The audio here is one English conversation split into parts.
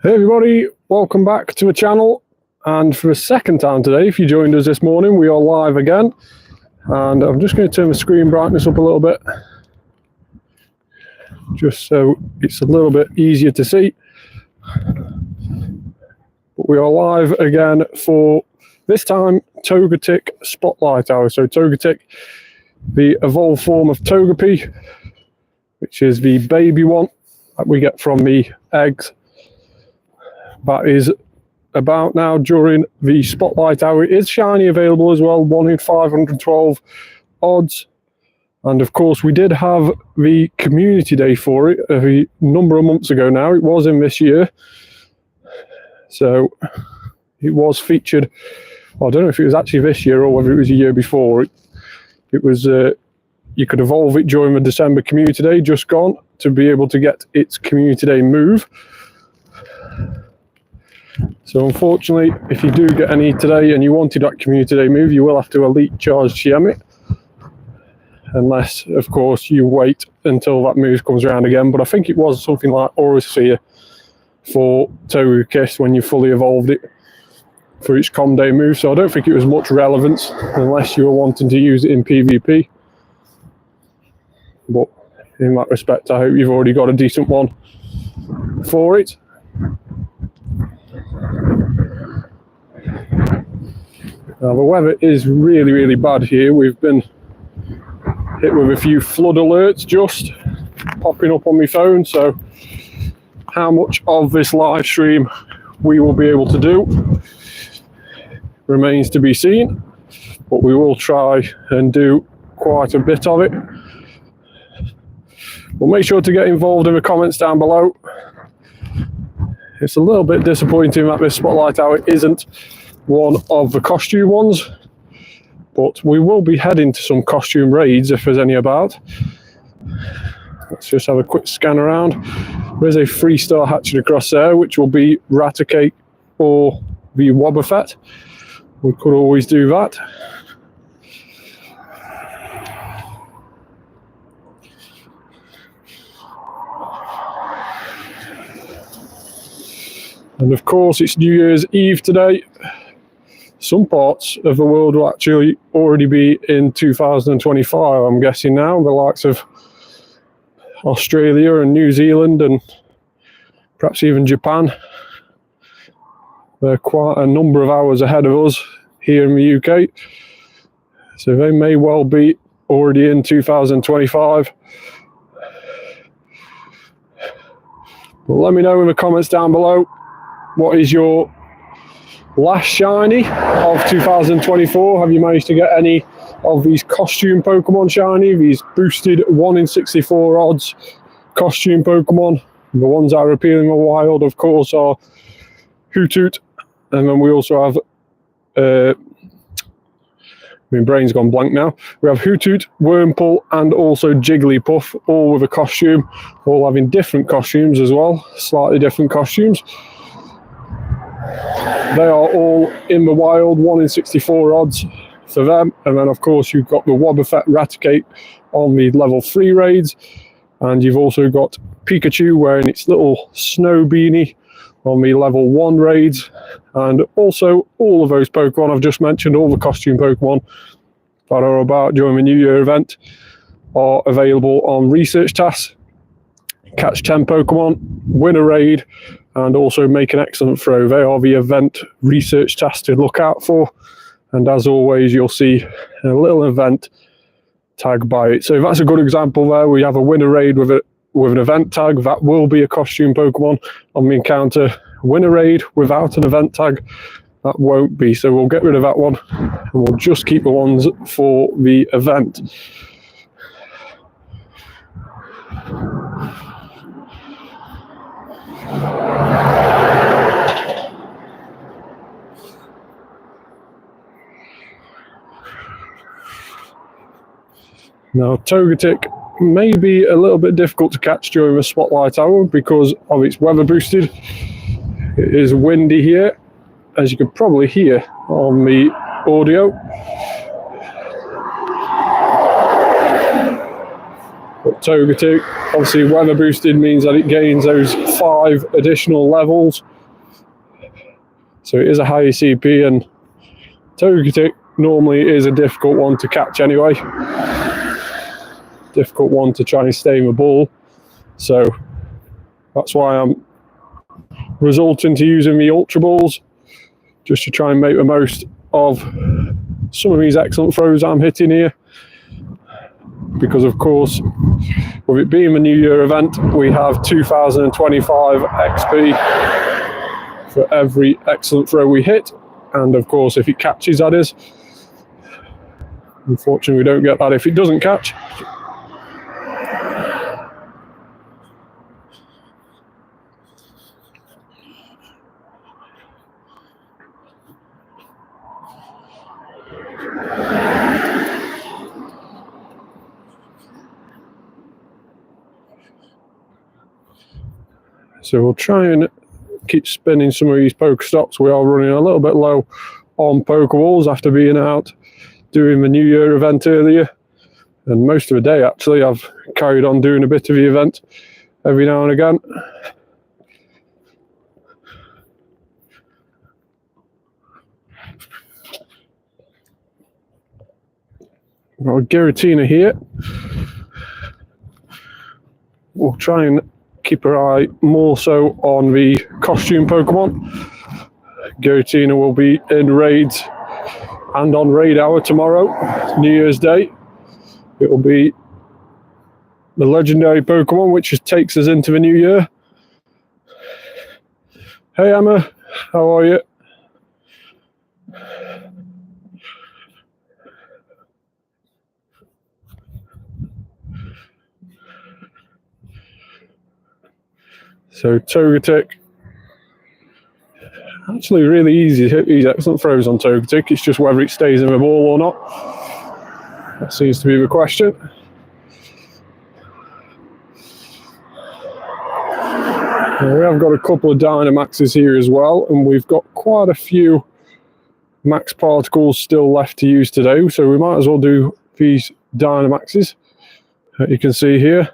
Hey everybody, welcome back to the channel, and for the second time today, if you joined us this morning, we are live again, and I'm just going to turn the screen brightness up a little bit just so it's a little bit easier to see. But we are live again for this time Togetic Spotlight Hour. So Togetic, the evolved form of Togepi, which is the baby one that we get from the eggs. That is about now during the Spotlight Hour. It is shiny available as well, 1 in 512 odds. And of course, we did have the community day for it a number of months ago now. It was in this year. So it was featured. Well, I don't know if it was actually this year or whether it was a year before. It was, you could evolve it during the December community day, just gone, to be able to get its community day move. So unfortunately, if you do get any today and you wanted that community day move, you will have to elite charge GM it. Unless, of course, you wait until that move comes around again. But I think it was something like Aura Sphere for Togekiss when you fully evolved it for its com day move. So I don't think it was much relevance unless you were wanting to use it in PvP. But in that respect, I hope you've already got a decent one for it. Now the weather is really, really bad here. We've been hit with a few flood alerts just popping up on my phone, so how much of this live stream we will be able to do remains to be seen, but we will try and do quite a bit of it. Well, make sure to get involved in the comments down below. It's a little bit disappointing that this Spotlight Hour isn't one of the costume ones, but we will be heading to some costume raids if there's any about. Let's just have a quick scan around. There's a 3-star hatching across there, which will be Raticate or the Wobbuffet. We could always do that. And of course, it's New Year's Eve today. Some parts of the world will actually already be in 2025, I'm guessing now, the likes of Australia and New Zealand and perhaps even Japan. They're quite a number of hours ahead of us here in the UK. So they may well be already in 2025. But let me know in the comments down below, what is your last shiny of 2024? Have you managed to get any of these costume Pokemon shiny? These boosted 1 in 64 odds costume Pokemon. The ones that are appearing in the wild, of course, are Hoothoot. And then we also have, my brain's gone blank now. We have Hoothoot, Wurmple, and also Jigglypuff, all with a costume, all having different costumes as well, slightly different costumes. They are all in the wild, 1 in 64 odds for them. And then, of course, you've got the Wobbuffet Raticate on the level 3 raids. And you've also got Pikachu wearing its little snow beanie on the level 1 raids. And also, all of those Pokemon I've just mentioned, all the costume Pokemon that are about during the New Year event, are available on research tasks. Catch 10 Pokemon, win a raid, and also make an excellent throw. They are the event research tasks to look out for. And as always, you'll see a little event tag by it. So that's a good example there. We have a win a raid with an event tag. That will be a costume Pokemon on the encounter. Win a raid without an event tag, that won't be. So we'll get rid of that one. And we'll just keep the ones for the event. Now, Togetic may be a little bit difficult to catch during the Spotlight Hour because of its weather boosted. It is windy here, as you can probably hear on the audio. But Togetic, obviously weather boosted means that it gains those 5 additional levels So it is a higher CP, and Togetic normally is a difficult one to catch anyway. Difficult one to try and stay in the ball. So that's why I'm resorting to using the Ultra Balls, just to try and make the most of some of these excellent throws I'm hitting here. Because of course, with it being the New Year event, we have 2025 XP for every excellent throw we hit. And of course, if it catches, that is. Unfortunately, we don't get that if it doesn't catch. So we'll try and keep spinning some of these Pokestops. We are running a little bit low on Pokeballs after being out doing the New Year event earlier. And most of the day, actually, I've carried on doing a bit of the event every now and again. We've got a Giratina here. We'll try and keep our eye more so on the costume Pokemon. Giratina will be in raids and on raid hour tomorrow, New Year's Day. It will be the legendary Pokemon, which just takes us into the new year. Hey Emma, how are you? So Togetic, actually really easy to hit these excellent throws on Togetic. It's just whether it stays in the ball or not. That seems to be the question. Now, we have got a couple of Dynamaxes here as well, and we've got quite a few max particles still left to use today, so we might as well do these Dynamaxes that you can see here.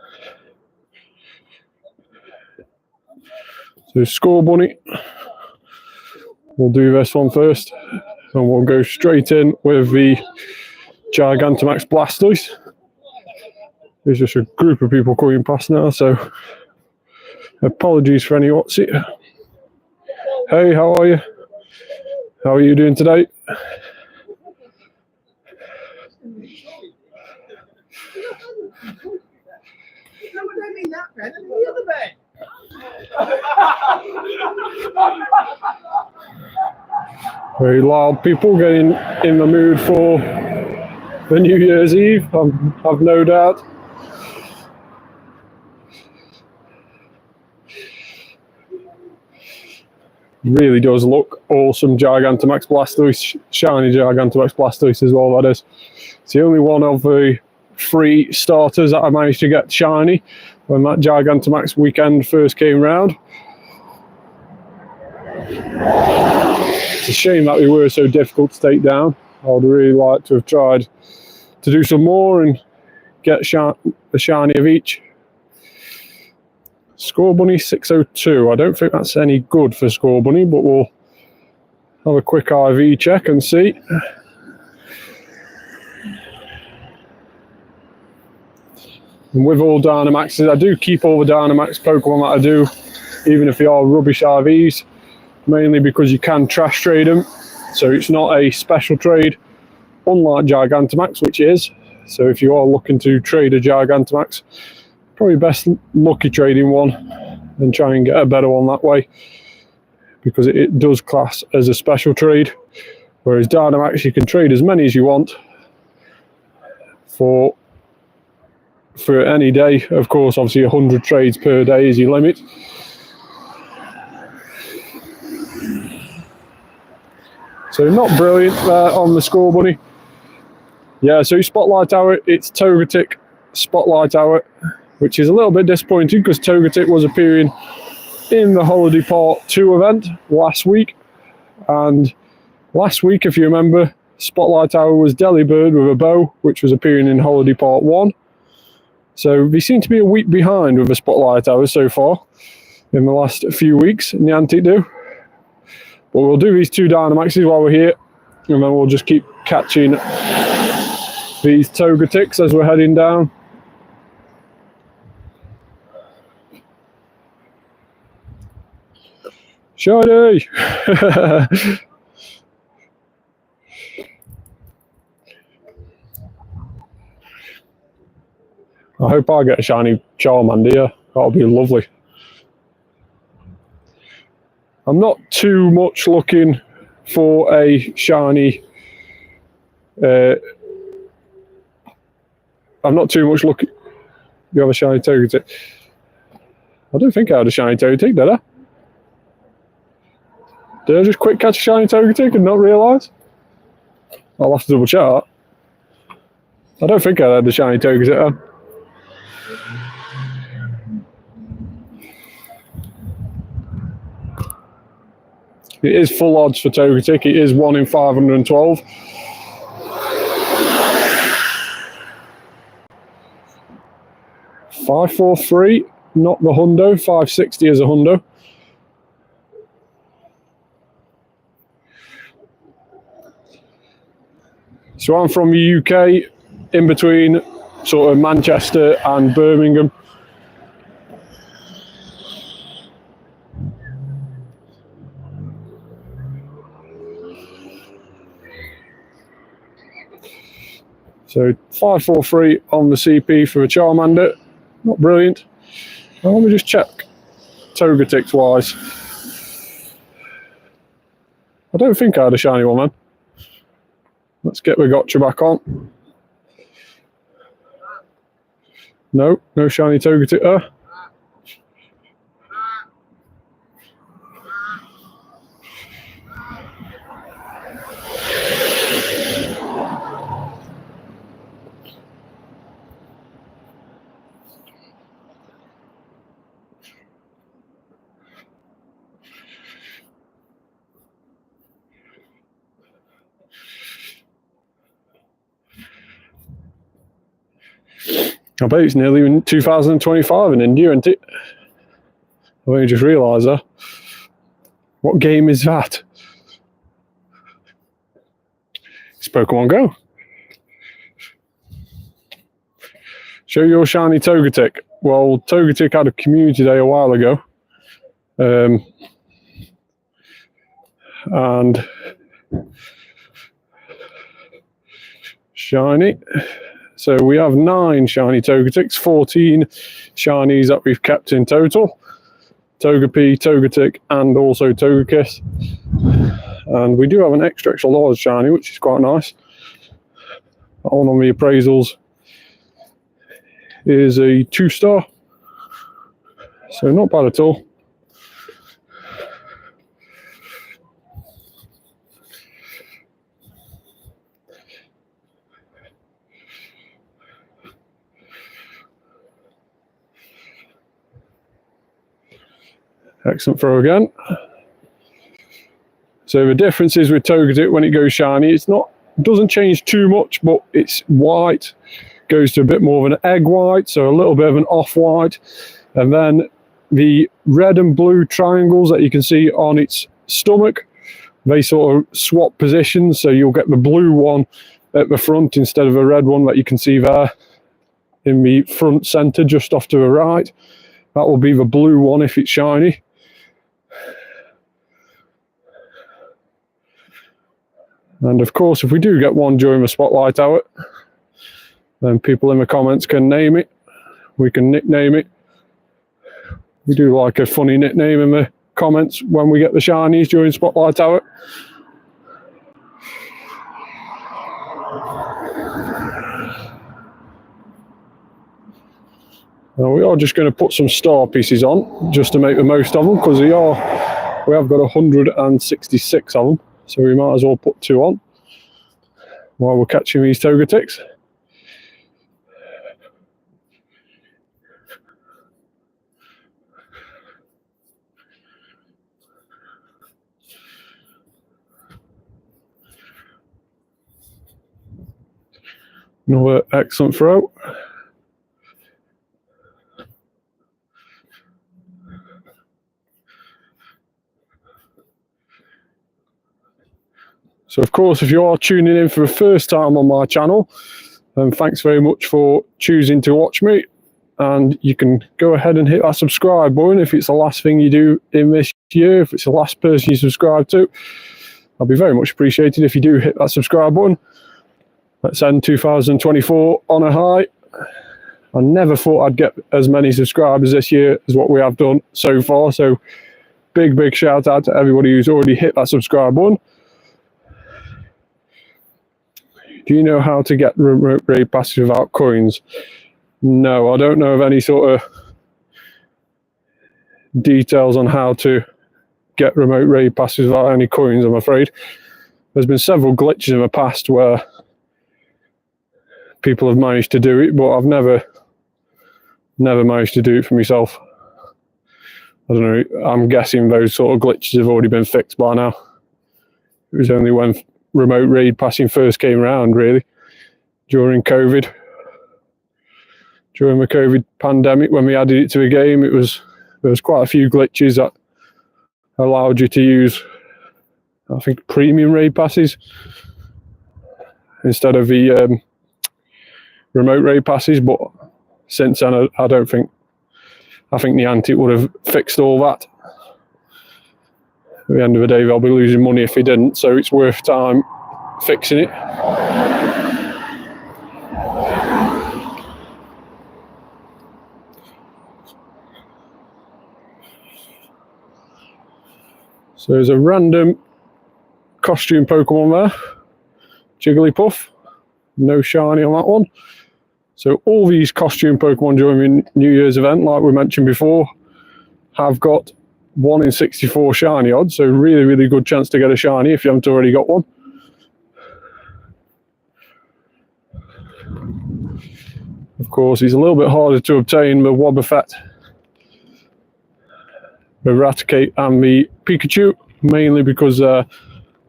So Score Bunny, we'll do this one first, and we'll go straight in with the Gigantamax Blastoise. There's just a group of people coming past now, so apologies for any what's it. Hey, how are you? How are you doing today? Very loud people getting in the mood for the New Year's Eve, I've no doubt. Really does look awesome. Gigantamax Blastoise, shiny Gigantamax Blastoise is all that is. It's the only one of the 3 starters that I managed to get shiny when that Gigantamax weekend first came round. It's a shame that we were so difficult to take down. I would really like to have tried to do some more and get a shiny of each. Score Bunny 602. I don't think that's any good for Score Bunny, but we'll have a quick IV check and see. And with all Dynamaxes, I do keep all the Dynamax Pokemon that I do, even if they are rubbish IVs, mainly because you can trash trade them. So it's not a special trade, unlike Gigantamax, which is. So if you are looking to trade a Gigantamax, probably best lucky trading one and try and get a better one that way, because it does class as a special trade. Whereas Dynamax, you can trade as many as you want for any day. Of course, obviously 100 trades per day is your limit. So not brilliant there on the Score Bunny. Yeah, so Spotlight Hour, it's Togetic Spotlight Hour, which is a little bit disappointing because Togetic was appearing in the Holiday Part 2 event last week. And last week, if you remember, Spotlight Hour was Delibird with a bow, which was appearing in Holiday Part 1. So they seem to be a week behind with the Spotlight Hour so far in the last few weeks in the Antique Do. But we'll do these 2 Dynamaxes while we're here, and then we'll just keep catching these Togetics as we're heading down. Shiny! I hope I get a shiny Charmander here. That'll be lovely. I'm not too much looking for a shiny. I'm not too much looking. You have a shiny Togetic? I don't think I had a shiny Togetic, did I? Did I just quick catch a shiny Togetic and not realise? I'll have to double check that. I don't think I had a shiny Togetic. It is full odds for Togetic. It is 1 in 512. $543, not the hundo. $560 is a hundo. So I'm from the UK, in between sort of Manchester and Birmingham. So 543 on the CP for a Charmander. Not brilliant. Now let me just check Togetics wise. I don't think I had a shiny one then. Let's get the gotcha back on. No, no shiny Togetic there. I bet it's nearly 2025 in India, isn't it? I only just realised that. What game is that? It's Pokemon GO. Show your shiny Togetic. Well, Togetic had a community day a while ago. And shiny. So we have 9 shiny Togetics, 14 shinies that we've kept in total. Togepi, Togetic, and also Togekiss. And we do have an extra large shiny, which is quite nice. That one on the appraisals is a 2-star. So not bad at all. Excellent throw again. So the difference is with Togetic when it goes shiny, doesn't change too much, but it's white, goes to a bit more of an egg white, so a little bit of an off-white. And then the red and blue triangles that you can see on its stomach, they sort of swap positions, so you'll get the blue one at the front instead of a red one that you can see there in the front center just off to the right. That will be the blue one if it's shiny. And of course, if we do get one during the spotlight hour, then people in the comments can name it. We can nickname it. We do like a funny nickname in the comments when we get the shinies during spotlight hour. Now we are just going to put some star pieces on just to make the most of them, because we have got 166 of them. So we might as well put 2 on while we're catching these Togetics. Another excellent throw. So of course, if you are tuning in for the first time on my channel, thanks very much for choosing to watch me. And you can go ahead and hit that subscribe button if it's the last thing you do in this year, if it's the last person you subscribe to. I'll be very much appreciated if you do hit that subscribe button. Let's end 2024 on a high. I never thought I'd get as many subscribers this year as what we have done so far. So big shout out to everybody who's already hit that subscribe button. Do you know how to get remote raid passes without coins? No, I don't know of any sort of details on how to get remote raid passes without any coins, I'm afraid. There's been several glitches in the past where people have managed to do it, but I've never managed to do it for myself. I don't know, I'm guessing those sort of glitches have already been fixed by now. It was only when remote raid passing first came around, really, during COVID. During the COVID pandemic, when we added it to the game, there was quite a few glitches that allowed you to use, I think, premium raid passes instead of the remote raid passes. But since then, I think Niantic would have fixed all that. At the end of the day, they'll be losing money if they didn't, so it's worth time fixing it. So there's a random costume Pokemon there, Jigglypuff, no shiny on that one. So all these costume Pokemon during the New Year's event, like we mentioned before, have got 1 in 64 shiny odds, so really good chance to get a shiny if you haven't already got one. Of course, it's a little bit harder to obtain the Wobbuffet, the Raticate and the Pikachu, mainly because they're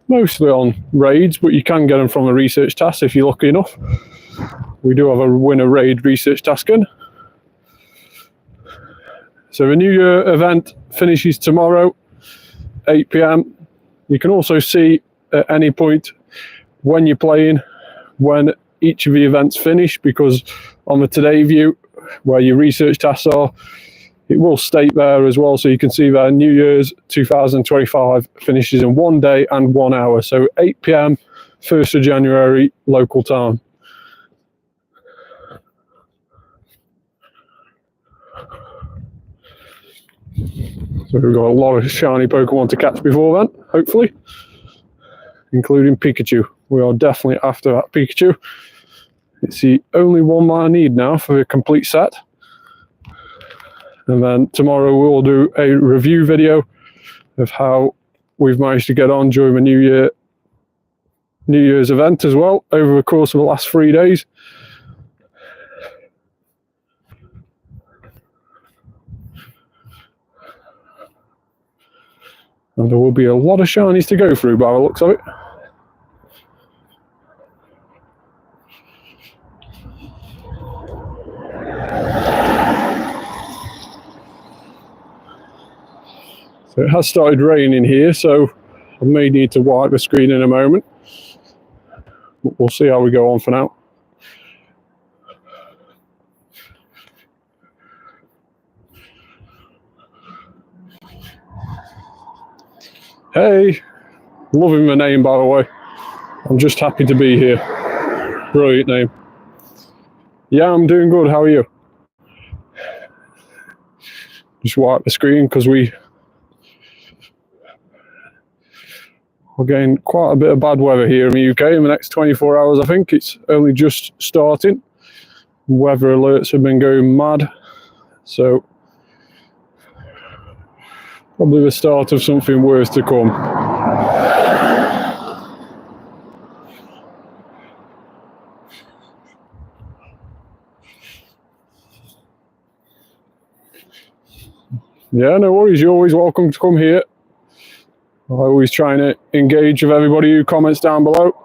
mostly on raids, but you can get them from a research task if you're lucky enough. We do have a winner raid research task in. So the New Year event finishes tomorrow, 8 PM. You can also see at any point when you're playing, when each of the events finish, because on the Today view, where your research tasks are, it will state there as well, so you can see that New Year's 2025 finishes in 1 day and 1 hour. So 8 PM, 1st of January, local time. So we've got a lot of shiny Pokemon to catch before then, hopefully, including Pikachu. We are definitely after that Pikachu. It's the only one that I need now for the complete set. And then tomorrow we'll do a review video of how we've managed to get on during the New Year's event as well, over the course of the last 3 days. And there will be a lot of shinies to go through by the looks of it. So it has started raining here, so I may need to wipe the screen in a moment. But we'll see how we go on for now. Hey, loving the name, by the way. I'm just happy to be here. Brilliant name. Yeah, I'm doing good. How are you? Just wipe the screen because we're getting quite a bit of bad weather here in the UK in the next 24 hours, I think. It's only just starting. Weather alerts have been going mad. So probably the start of something worse to come. Yeah, no worries. You're always welcome to come here. I always try and engage with everybody who comments down below.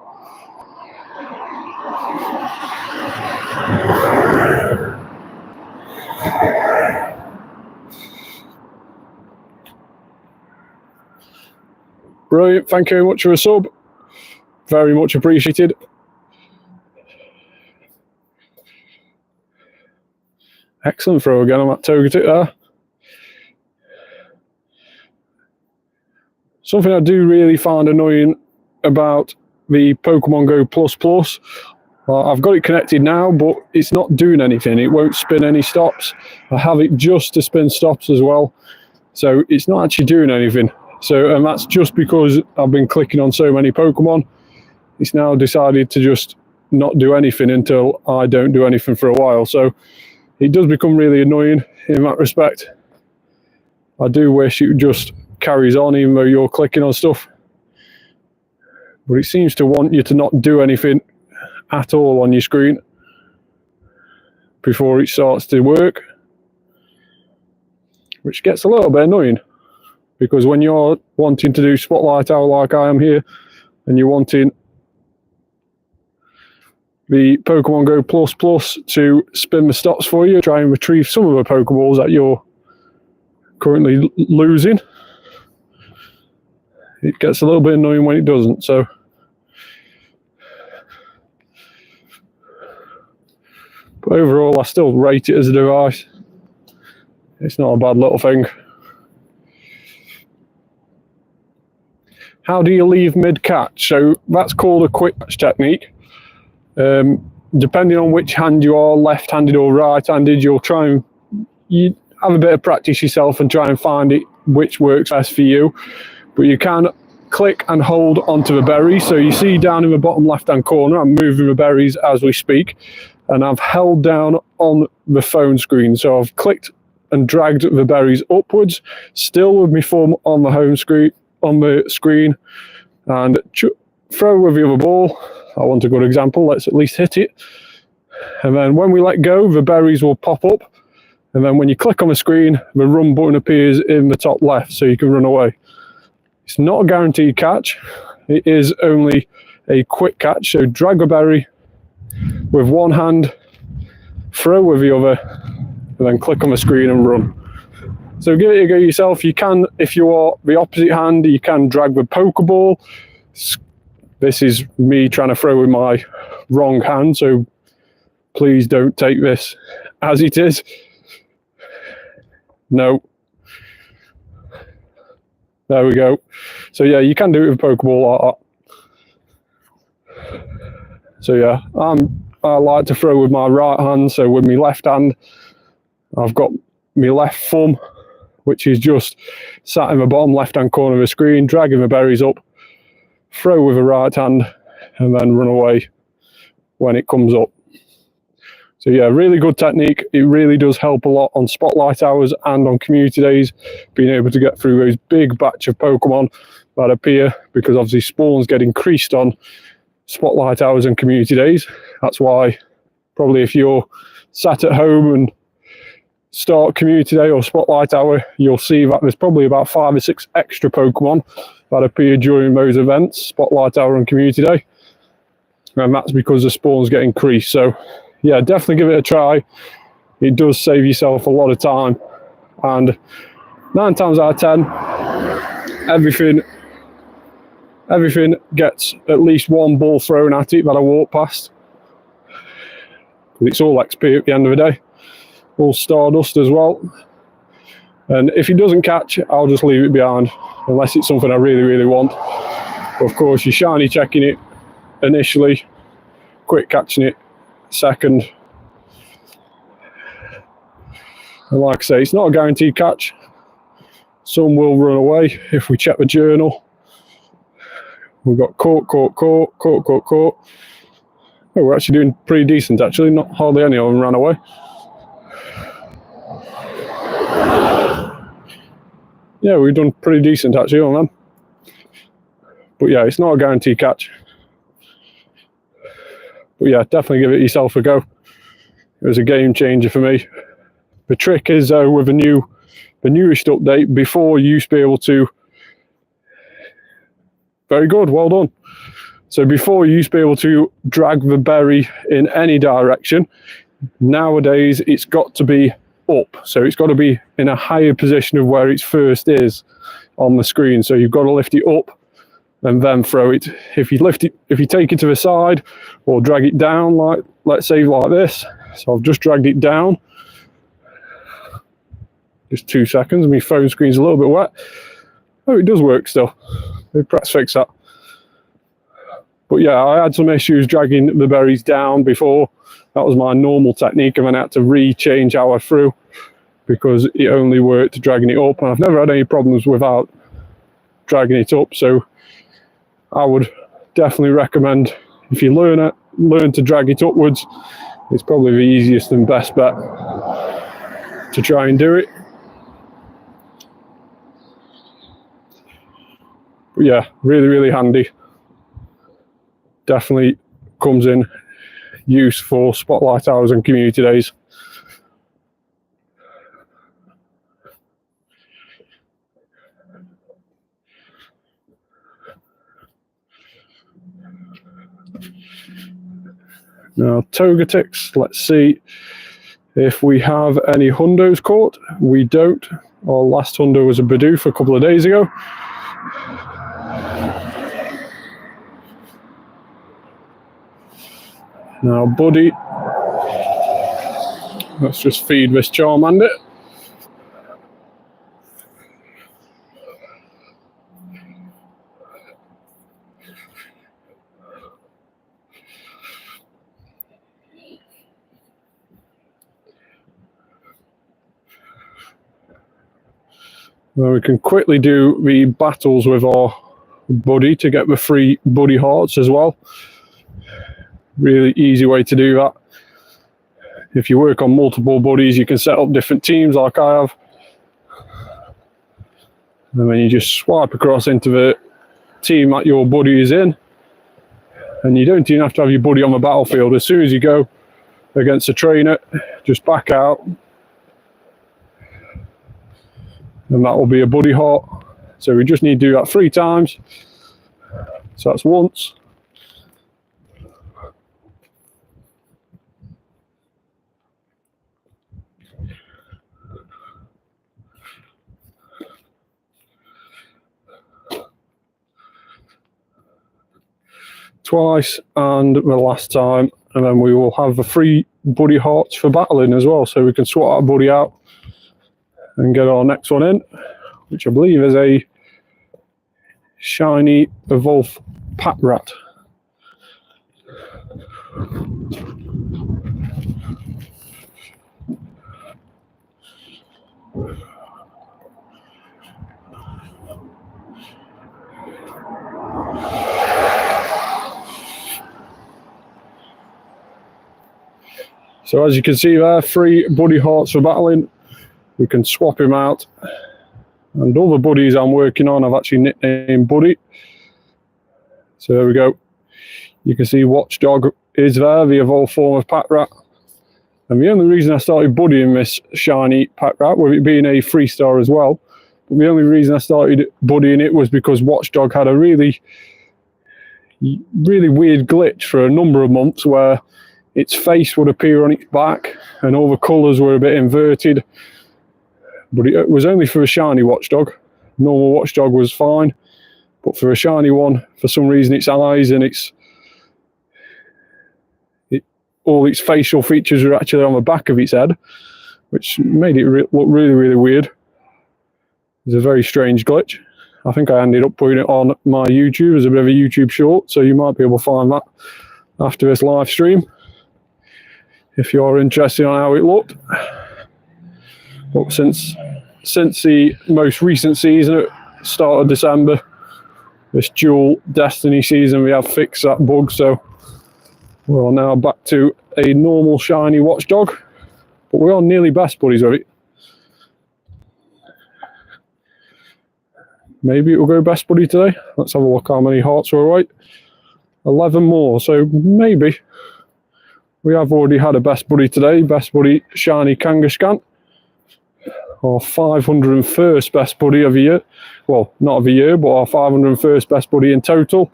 Brilliant. Thank you very much for a sub. very much appreciated. Excellent throw again on that Togetic there. Something I do really find annoying about the Pokemon GO Plus. I've got it connected now, but it's not doing anything. It won't spin any stops. I have it just to spin stops as well. So it's not actually doing anything. And that's just because I've been clicking on so many Pokemon. It's now decided to just not do anything until I don't do anything for a while. So it does become really annoying in that respect. I do wish it just carries on even though you're clicking on stuff. But it seems to want you to not do anything at all on your screen before it starts to work, which gets a little bit annoying, because when you're wanting to do Spotlight Hour like I am here, and you're wanting the Pokemon GO Plus to spin the stops for you, try and retrieve some of the Pokeballs that you're currently losing, it gets a little bit annoying when it doesn't. So but overall, I still rate it as a device. It's not a bad little thing. How do you leave mid-catch? So that's called a quick catch technique. Depending on which hand you are, left-handed or right-handed, you have a bit of practice yourself and try and find it which works best for you. But you can click and hold onto the berries. So you see down in the bottom left-hand corner, I'm moving the berries as we speak. And I've held down on the phone screen. So I've clicked and dragged the berries upwards, still with my thumb on the home screen, and throw with the other ball. I want a good example. Let's at least hit it. And then when we let go, the berries will pop up. And then when you click on the screen, the run button appears in the top left, so you can run away. It's not a guaranteed catch. It is only a quick catch. So drag a berry with one hand, throw with the other, and then click on the screen and run. So give it a go yourself. You can, if you are the opposite hand, you can drag the Pokeball. This is me trying to throw with my wrong hand, so please don't take this as it is. No. There we go. So yeah, you can do it with a Pokeball like that. So yeah, I like to throw with my right hand. So with my left hand, I've got my left thumb, which is just sat in the bottom left-hand corner of the screen, dragging the berries up, throw with the right hand, and then run away when it comes up. So yeah, really good technique. It really does help a lot on Spotlight Hours and on community days, being able to get through those big batch of Pokemon that appear, because obviously spawns get increased on Spotlight Hours and community days. That's why probably if you're sat at home and start community day or Spotlight Hour, you'll see that there's probably about 5 or 6 extra Pokemon that appear during those events, Spotlight Hour and community day. And that's because the spawns get increased. So yeah, definitely give it a try. It does save yourself a lot of time. And 9 times out of 10, everything gets at least one ball thrown at it that I walk past. It's all XP at the end of the day. All Stardust as well. And if it doesn't catch, I'll just leave it behind, unless it's something I really, really want. But of course, you're shiny checking it initially, quick catching it second. And like I say, it's not a guaranteed catch. Some will run away if we check the journal. We've got caught. Oh, we're actually doing pretty decent, actually. Not hardly any of them ran away. Yeah, we've done pretty decent, actually, on them. But yeah, it's not a guaranteed catch. But yeah, definitely give it yourself a go. It was a game changer for me. The trick is, though, with the newest update, before you used to be able to... Very good, well done. So before you used to be able to drag the berry in any direction, nowadays it's got to be up. So it's got to be in a higher position of where it first is on the screen. So you've got to lift it up and then throw it. If you take it to the side or drag it down, like let's say like this. So I've just dragged it down. Just 2 seconds. My phone screen's a little bit wet. Oh, it does work still. Maybe perhaps fix that. But yeah, I had some issues dragging the berries down before. That was my normal technique, and then I had to re-change how I threw because it only worked dragging it up, and I've never had any problems without dragging it up. So I would definitely recommend, if you learn to drag it upwards, it's probably the easiest and best bet to try and do it. But yeah, really, really handy. Definitely comes in use for spotlight hours and community days. Now, Togetix, let's see if we have any hundos caught. We don't. Our last hundo was a Bidoof a couple of days ago. Now, Buddy, let's just feed this Charmander. Now we can quickly do the battles with our Buddy to get the free Buddy hearts as well. Really easy way to do that. If you work on multiple buddies, you can set up different teams like I have. And then you just swipe across into the team that your buddy is in. And you don't even have to have your buddy on the battlefield. As soon as you go against a trainer, just back out. And that will be a buddy heart. So we just need to do that 3 times. So that's once. Twice, and the last time, and then we will have the free buddy hearts for battling as well, so we can swap our buddy out and get our next one in, which I believe is a shiny evolve pack rat. So as you can see there, 3 buddy hearts for battling. We can swap him out. And all the buddies I'm working on, I've actually nicknamed Buddy. So there we go. You can see Watchdog is there, the evolved form of pack rat. And the only reason I started buddying this shiny pack rat, with it being a 3-star as well, but the only reason I started buddying it was because Watchdog had a really weird glitch for a number of months where its face would appear on its back and all the colours were a bit inverted. But it was only for a shiny Watchdog. Normal Watchdog was fine. But for a shiny one, for some reason its eyes and all its facial features were actually on the back of its head, which made it look really, really weird. It's a very strange glitch. I think I ended up putting it on my YouTube as a bit of a YouTube short, so you might be able to find that after this live stream, if you're interested on how it looked. But since the most recent season, at start of December, this dual Destiny season, we have fixed that bug, so we're now back to a normal shiny Watchdog, but we're on nearly best buddies with it. Maybe it will go best buddy today. Let's have a look how many hearts we're right. 11 more, so maybe. We have already had a best buddy today, best buddy shiny Kangaskhan. Our 501st best buddy of the year. Well, not of the year, but our 501st best buddy in total.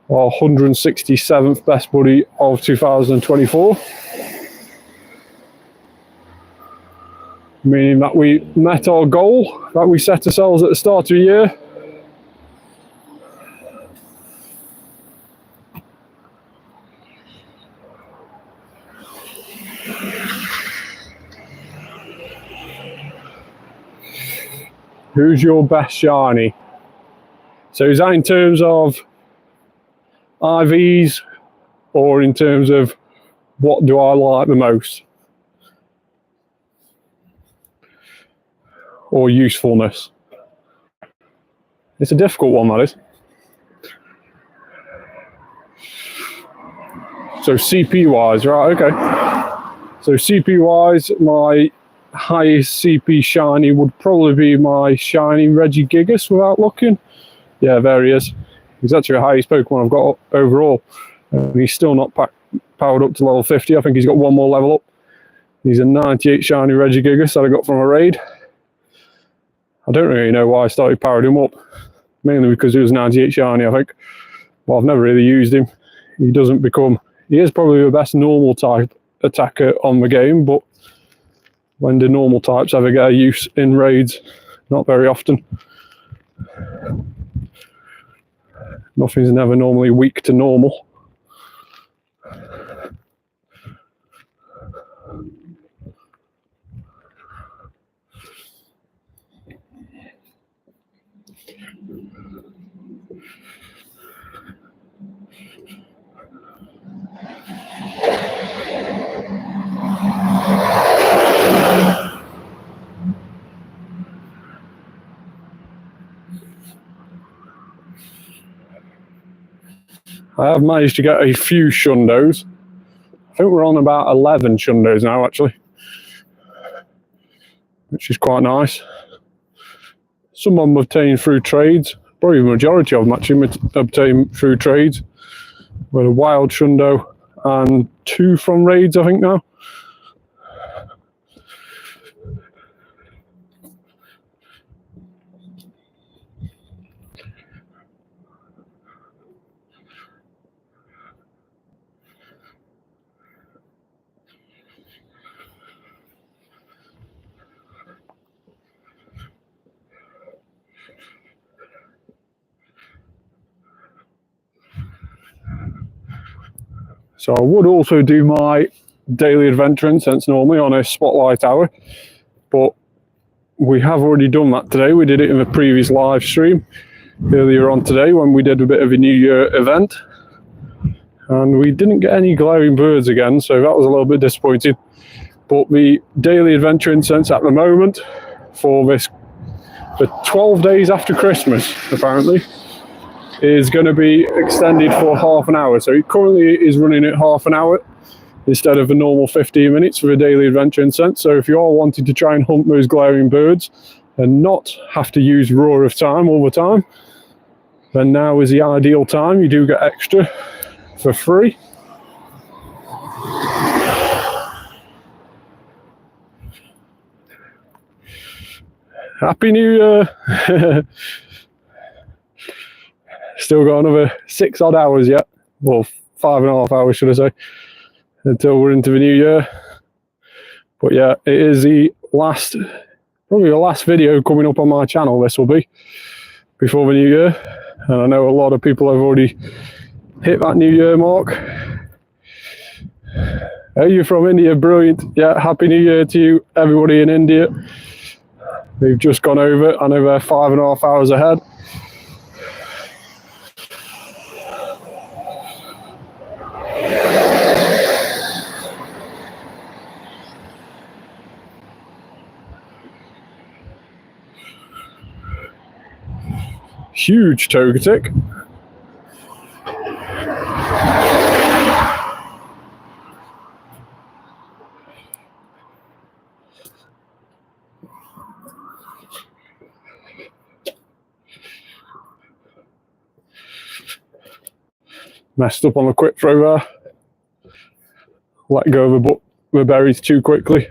Our 167th best buddy of 2024. Meaning that we met our goal that we set ourselves at the start of the year. Who's your best shiny? So is that in terms of IVs or in terms of what do I like the most? Or usefulness? It's a difficult one, that is. So CP wise, right, okay. So CP wise, my highest CP shiny would probably be my shiny Regigigas without looking. Yeah, there he is. He's actually the highest Pokemon I've got overall. He's still not powered up to level 50. I think he's got one more level up. He's a 98 shiny Regigigas that I got from a raid. I don't really know why I started powering him up. Mainly because he was 98 shiny, I think. Well, I've never really used him. He doesn't become... He is probably the best normal type attacker on the game, but when do normal types ever get a use in raids? Not very often. Nothing's never normally weak to normal. I have managed to get a few Shundos. I think we're on about 11 Shundos now, actually, which is quite nice. Some of them obtained through trades. Probably the majority of them actually obtained through trades. With a wild Shundo and 2 from raids, I think, now. So I would also do my daily adventure incense normally on a spotlight hour, but we have already done that today. We did it in the previous live stream earlier on today when we did a bit of a New Year event, and we didn't get any glowing birds again, so that was a little bit disappointing. But the daily adventure incense at the moment for the 12 days after Christmas apparently is going to be extended for half an hour. So it currently is running at half an hour instead of the normal 15 minutes for the daily adventure incense. So if you are wanting to try and hunt those glowing birds and not have to use Roar of Time all the time, then now is the ideal time. You do get extra for free. Happy New Year! Still got another 6 odd hours yet, well 5.5 hours should I say, until we're into the new year. But yeah, it is the last, probably the last video coming up on my channel. This will be before the new year, and I know a lot of people have already hit that new year mark. Are you from India? Brilliant. Yeah, happy new year to you, everybody in India. They've just gone over. I know they're 5.5 hours ahead. Huge Togetic. Messed up on the quick throw there. Let go of the berries too quickly.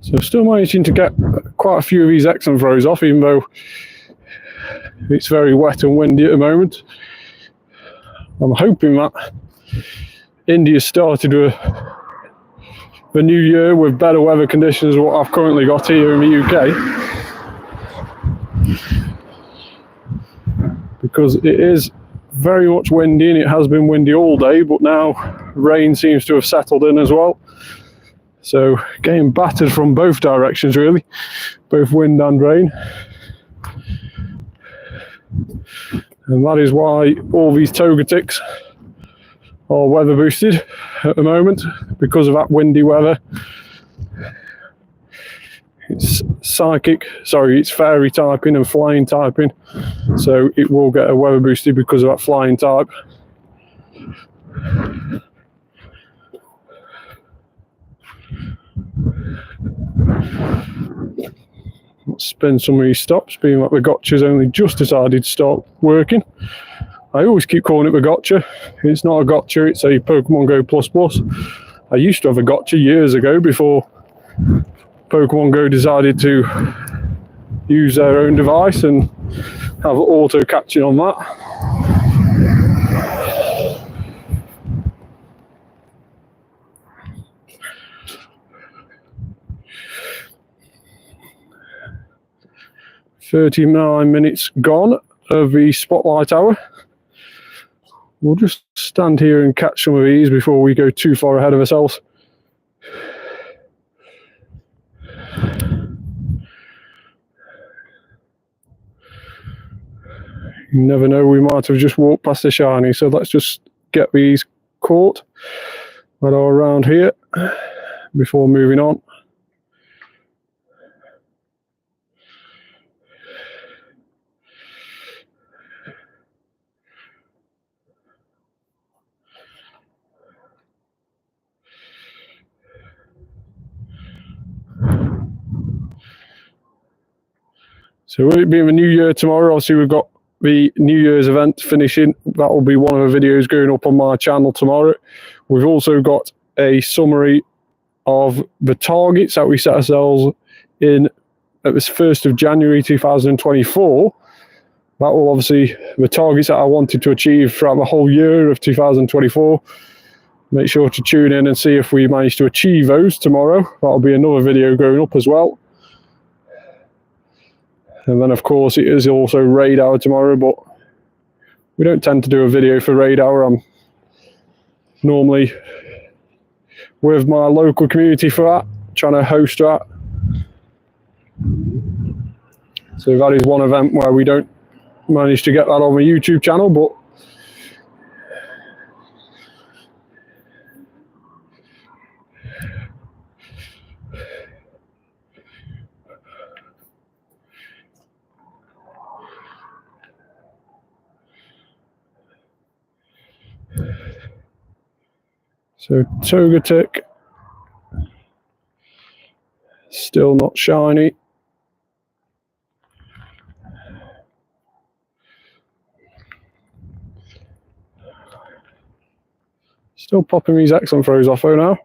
So still managing to get quite a few of these Exxon throws off, even though it's very wet and windy at the moment. I'm hoping that India started the new year with better weather conditions than what I've currently got here in the UK. Because it is very much windy, and it has been windy all day, but now rain seems to have settled in as well. So getting battered from both directions really, both wind and rain. And that is why all these Togetics are weather boosted at the moment, because of that windy weather. It's it's fairy typing and flying typing, so it will get a weather boosted because of that flying type. Let's spin some of these stops, being that the gotcha's only just decided to start working. I always keep calling it the gotcha. It's not a gotcha, it's a Pokemon GO Plus. I used to have a gotcha years ago before Pokemon GO decided to use their own device and have auto catching on that. "39 minutes gone of the spotlight hour." We'll just stand here and catch some of these before we go too far ahead of ourselves. You never know, we might have just walked past a shiny, so let's just get these caught that are around here before moving on. So with it being the new year tomorrow, obviously we've got the New Year's event finishing. That will be one of the videos going up on my channel tomorrow. We've also got a summary of the targets that we set ourselves in at this 1st of January 2024. That will obviously, the targets that I wanted to achieve throughout the whole year of 2024. Make sure to tune in and see if we manage to achieve those tomorrow. That'll be another video going up as well. And then of course it is also raid hour tomorrow, but we don't tend to do a video for raid hour. I'm normally with my local community for that, trying to host that. So that is one event where we don't manage to get that on the YouTube channel, but so Togetic, still not shiny. Still popping these excellent throws off though now.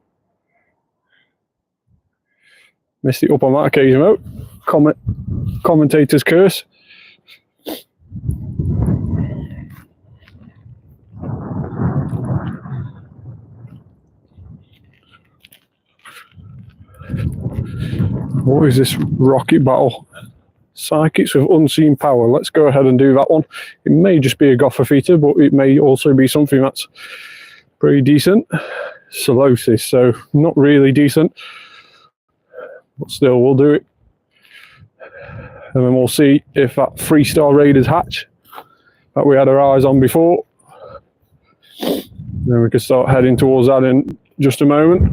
Missed it up on that occasion though. Commentator's curse. What is this rocket battle? Psychics with unseen power. Let's go ahead and do that one. It may just be a Gothophyta, but it may also be something that's pretty decent. Solosis, so not really decent, but still we'll do it. And then we'll see if that 3-star Raiders hatch that we had our eyes on before. Then we can start heading towards that in just a moment.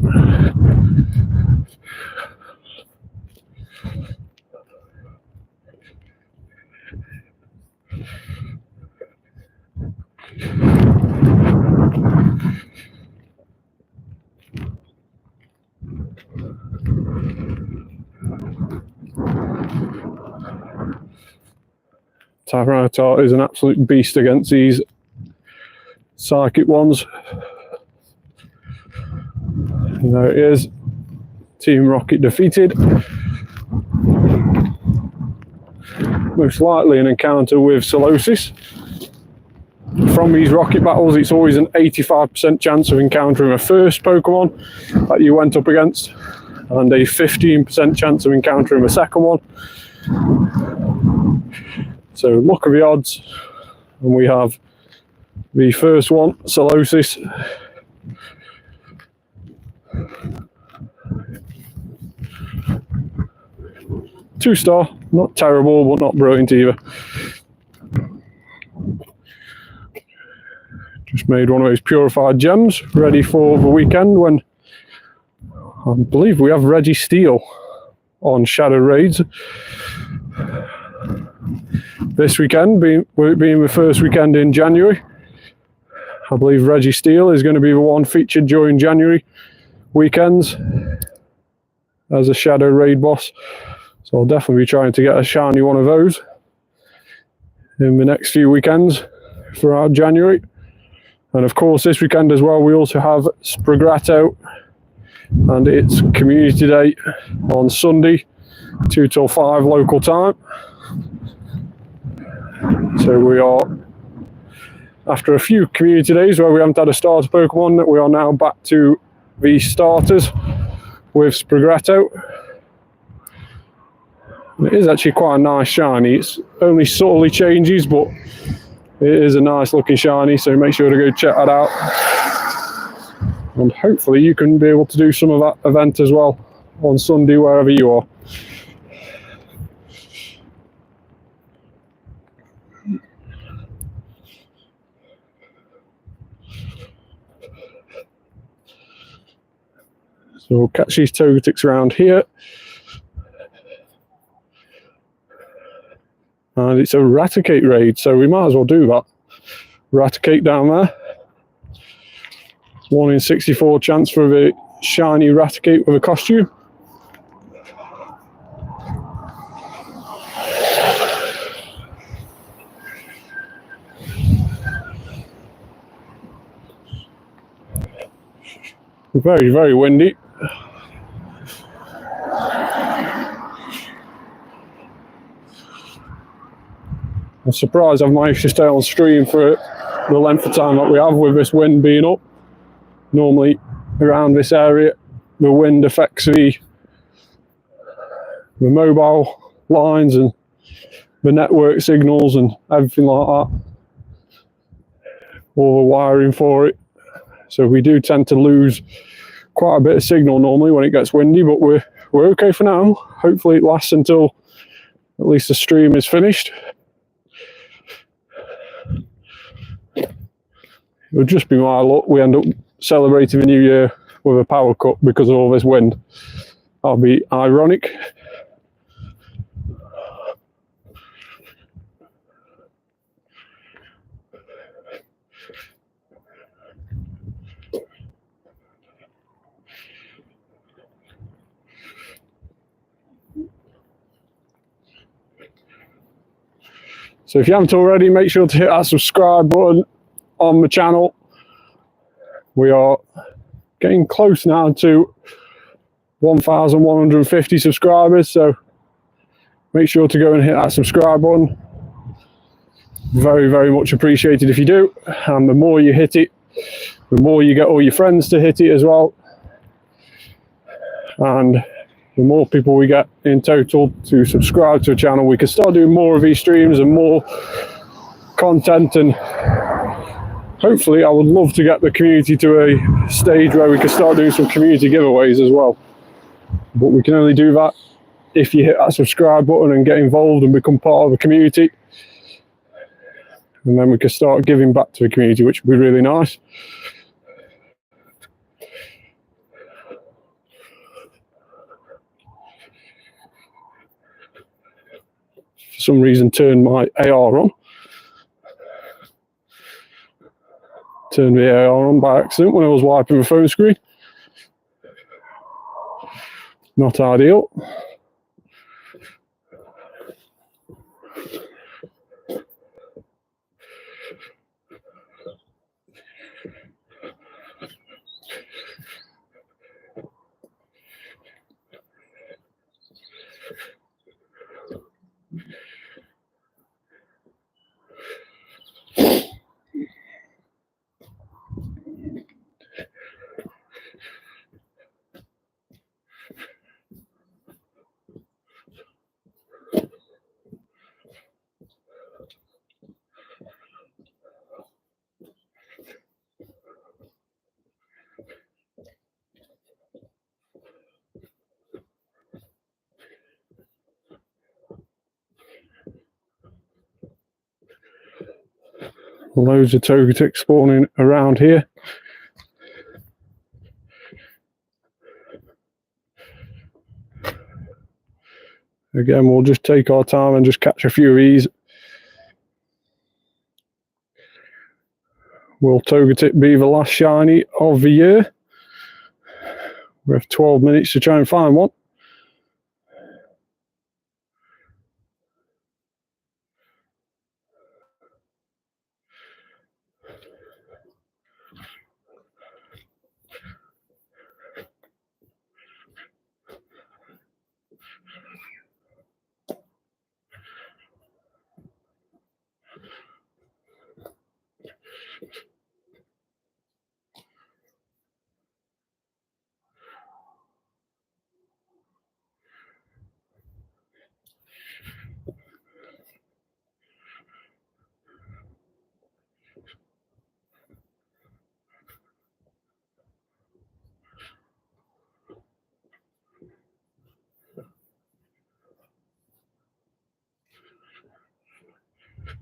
Tyranitar is an absolute beast against these psychic ones. And there it is. Team Rocket defeated. Most likely an encounter with Solosis. From these rocket battles, it's always an 85% chance of encountering a first Pokemon that you went up against, and a 15% chance of encountering the second one. So look at the odds, and we have The first one, Solosis. Two-star, not terrible, but not brilliant either. Just made one of those purified gems, ready for the weekend when I believe we have Registeel on Shadow Raids. This weekend, being the first weekend in January, I believe Registeel is going to be the one featured during January weekends as a Shadow Raid boss. So I'll definitely be trying to get a shiny one of those in the next few weekends throughout January. And of course this weekend as well we also have Sprigato and it's Community Day on Sunday, 2 till 5 local time. So we are, after a few community days where we haven't had a starter Pokemon, we are now back to the starters with Sprigato. It is actually quite a nice shiny. It's only subtly changes, but it is a nice looking shiny, so make sure to go check that out. And hopefully you can be able to do some of that event as well on Sunday wherever you are. So we'll catch these Togetics around here. And it's a Raticate raid, so we might as well do that. Raticate down there. 1 in 64 chance for the shiny Raticate with a costume. Very, very windy. I'm surprised I've managed to stay on stream for the length of time that we have with this wind being up. Normally around this area the wind affects the mobile lines and the network signals and everything like that, all the wiring for it. So we do tend to lose quite a bit of signal normally when it gets windy, but we're okay for now. Hopefully it lasts until at least the stream is finished. It would just be my luck we end up celebrating the new year with a power cut because of all this wind. That'll be ironic. So if you haven't already, make sure to hit that subscribe button on the channel. We are getting close now to 1,150 subscribers, so make sure to go and hit that subscribe button. Very, very much appreciated if you do. And the more you hit it, the more you get all your friends to hit it as well. And the more people we get in total to subscribe to the channel, we can start doing more of these streams and more content. And hopefully I would love to get the community to a stage where we can start doing some community giveaways as well. But we can only do that if you hit that subscribe button and get involved and become part of the community. And then we can start giving back to the community, which would be really nice. For some reason, turned my AR on. Turned the AR on by accident when I was wiping the phone screen. Not ideal. Loads of Togetic spawning around here. Again, we'll just take our time and just catch a few of these. Will Togetic be the last shiny of the year? We have 12 minutes to try and find one.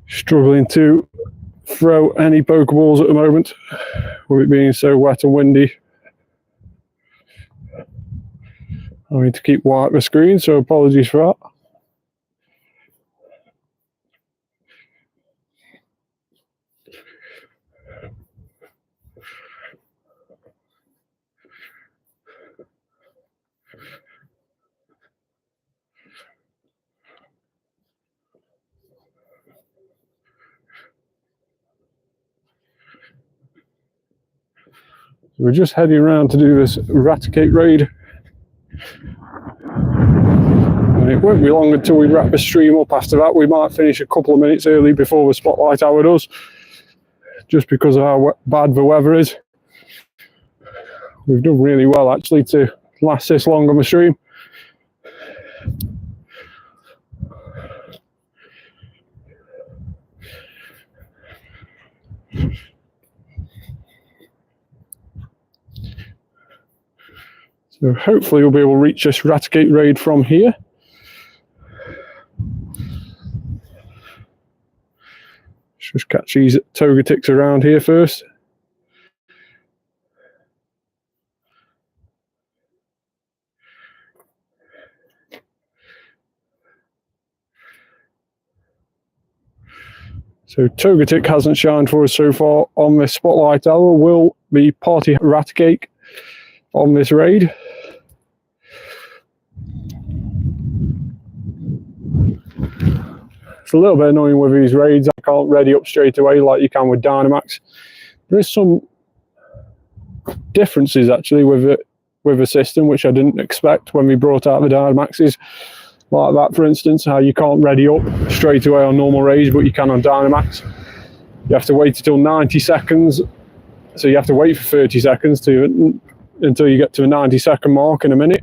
Struggling to throw any Pokeballs at the moment, with it being so wet and windy. I need to keep white the screen, so apologies for that. We're just heading around to do this Raticate raid. And it won't be long until we wrap the stream up. After that, we might finish a couple of minutes early before the spotlight hour does, just because of how bad the weather is. We've done really well actually to last this long on the stream. So hopefully we'll be able to reach this Raticate raid from here. Let's just catch these Togetics around here first. So Togetic hasn't shined for us so far on this spotlight hour. Will be Party Raticate on this raid. It's a little bit annoying with these raids. I can't ready up straight away like you can with Dynamax. There is some differences actually with it, with the system, which I didn't expect when we brought out the Dynamaxes. Like that, for instance, how you can't ready up straight away on normal raids, but you can on Dynamax. You have to wait until 90 seconds. So you have to wait for 30 seconds until you get to the 90-second mark in a minute.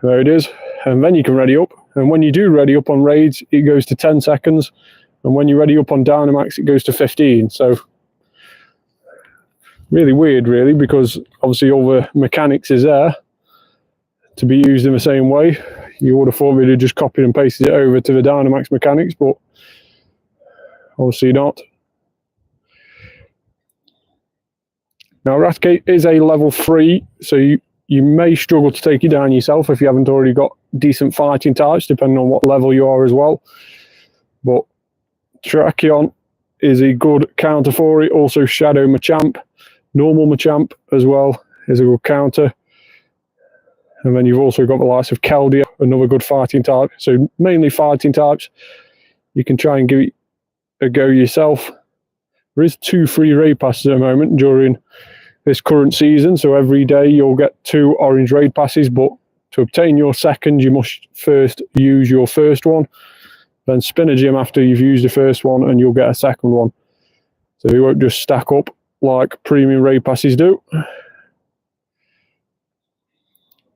There it is. And then you can ready up. And when you do ready up on raids, it goes to 10 seconds. And when you ready up on Dynamax, it goes to 15. So really weird, really, because obviously all the mechanics is there to be used in the same way. You would have thought we'd have just copied and pasted it over to the Dynamax mechanics, but obviously not. Now, Raticate is a level 3, so you may struggle to take it down yourself if you haven't already got decent fighting types, depending on what level you are as well. But Terrakion is a good counter for it. Also Shadow Machamp, normal Machamp as well is a good counter. And then you've also got the likes of Keldeo, another good fighting type. So mainly fighting types. You can try and give it a go yourself. There is 2 free raid passes at the moment during this current season. So every day you'll get 2 orange raid passes, but to obtain your second, you must first use your first one. Then spin a gym after you've used the first one and you'll get a second one. So they won't just stack up like premium raid passes do.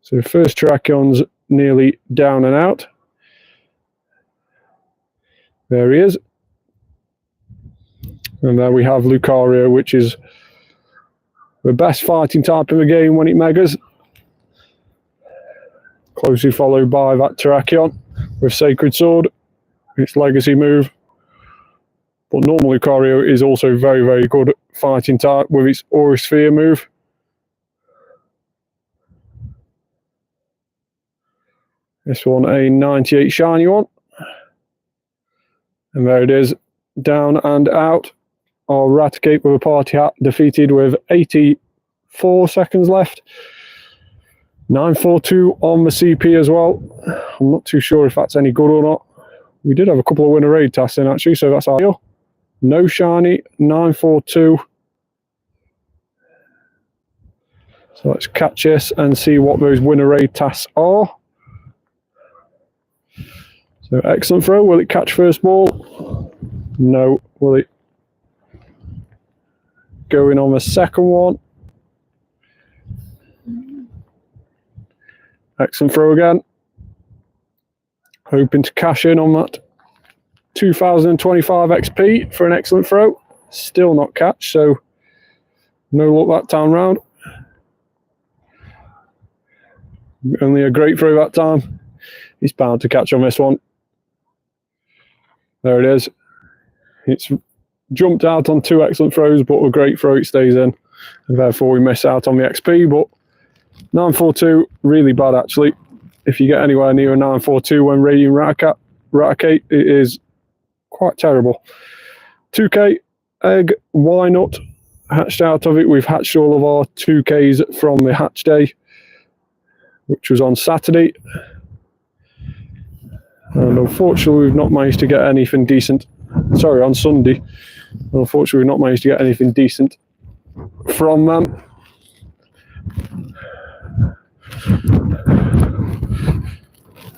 So the first Terrakion's nearly down and out. There he is. And there we have Lucario, which is the best fighting type in the game when it megas. Closely followed by that Terrakion with Sacred Sword, its legacy move. But normal Lucario is also very, very good fighting type with its Aura Sphere move. This one, a 98 shiny one. And there it is, down and out. Our Raticate with a party hat defeated with 84 seconds left. 942 on the CP as well. I'm not too sure if that's any good or not. We did have a couple of winner raid tasks in actually, so that's ideal. No shiny, 942. So let's catch this and see what those winner raid tasks are. So excellent throw. Will it catch first ball? No. Will it go in on the second one? Excellent throw again. Hoping to cash in on that 2025 XP for an excellent throw. Still not catch, so no luck that time round. Only a great throw that time. He's bound to catch on this one. There it is. It's jumped out on 2 excellent throws, but a great throw, it stays in. And therefore we miss out on the XP, but 942, really bad actually. If you get anywhere near a 942 when raiding Raticate, it is quite terrible. 2k egg, why not? Hatched out of it. We've hatched all of our 2Ks from the hatch day, which was on Saturday. And unfortunately, we've not managed to get anything decent. Sorry, on Sunday. Unfortunately, we've not managed to get anything decent from them.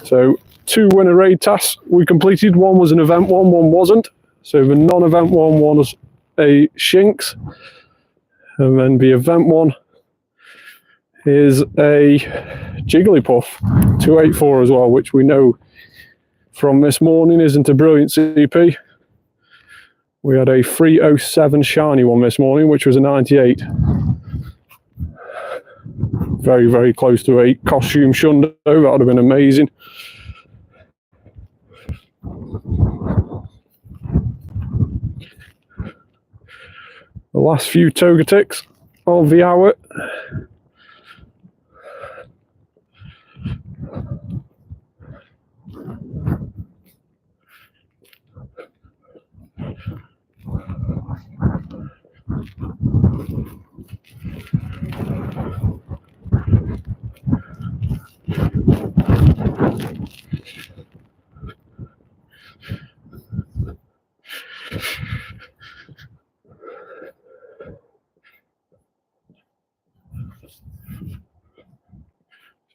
So 2 winner raid tasks we completed. One was an event one wasn't. So the non-event one was a Shinx. And then the event one is a Jigglypuff 284 as well, which we know from this morning isn't a brilliant CP. We had a 307 shiny one this morning, which was a 98. Very, very close to a costume Shundo. That would have been amazing. The last few Togetics of the hour.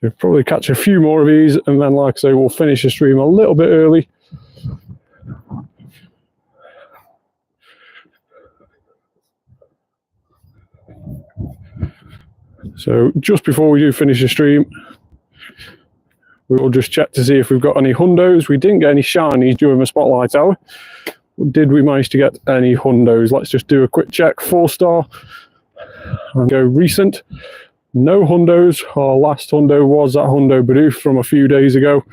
So probably catch a few more of these, and then, like I say, we'll finish the stream a little bit early. So just before we do finish the stream, we will just check to see if we've got any hundos. We didn't get any shinies during the spotlight hour. Did we manage to get any hundos? Let's just do a quick check. 4-star and go recent. No hundos. Our last hundo was that Hundo Bidoof from a few days ago.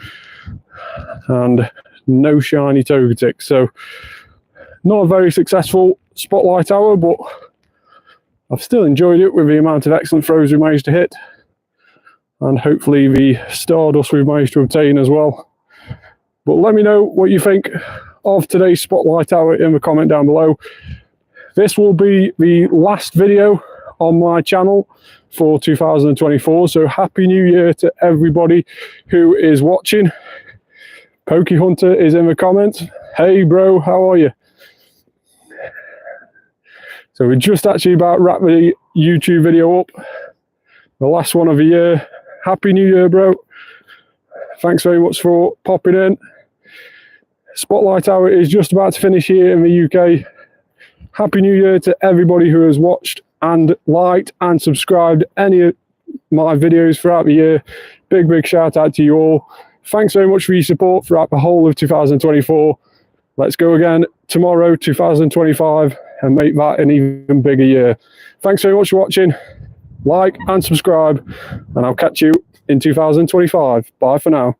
And no shiny Togetic. So not a very successful spotlight hour, but I've still enjoyed it with the amount of excellent throws we managed to hit. And hopefully the Stardust we've managed to obtain as well. But let me know what you think of today's spotlight hour in the comment down below. This will be the last video on my channel for 2024, so happy new year to everybody who is watching. Pokey Hunter is in the comments. Hey bro, how are you? So we just actually about wrapped the YouTube video up, the last one of the year. Happy new year, bro. Thanks very much for popping in. Spotlight hour is just about to finish here in the UK. Happy new year to everybody who has watched and liked and subscribed any of my videos throughout the year. Big, big shout out to you all. Thanks very much for your support throughout the whole of 2024. Let's go again tomorrow, 2025, and make that an even bigger year. Thanks very much for watching. Like and subscribe, and I'll catch you in 2025. Bye for now.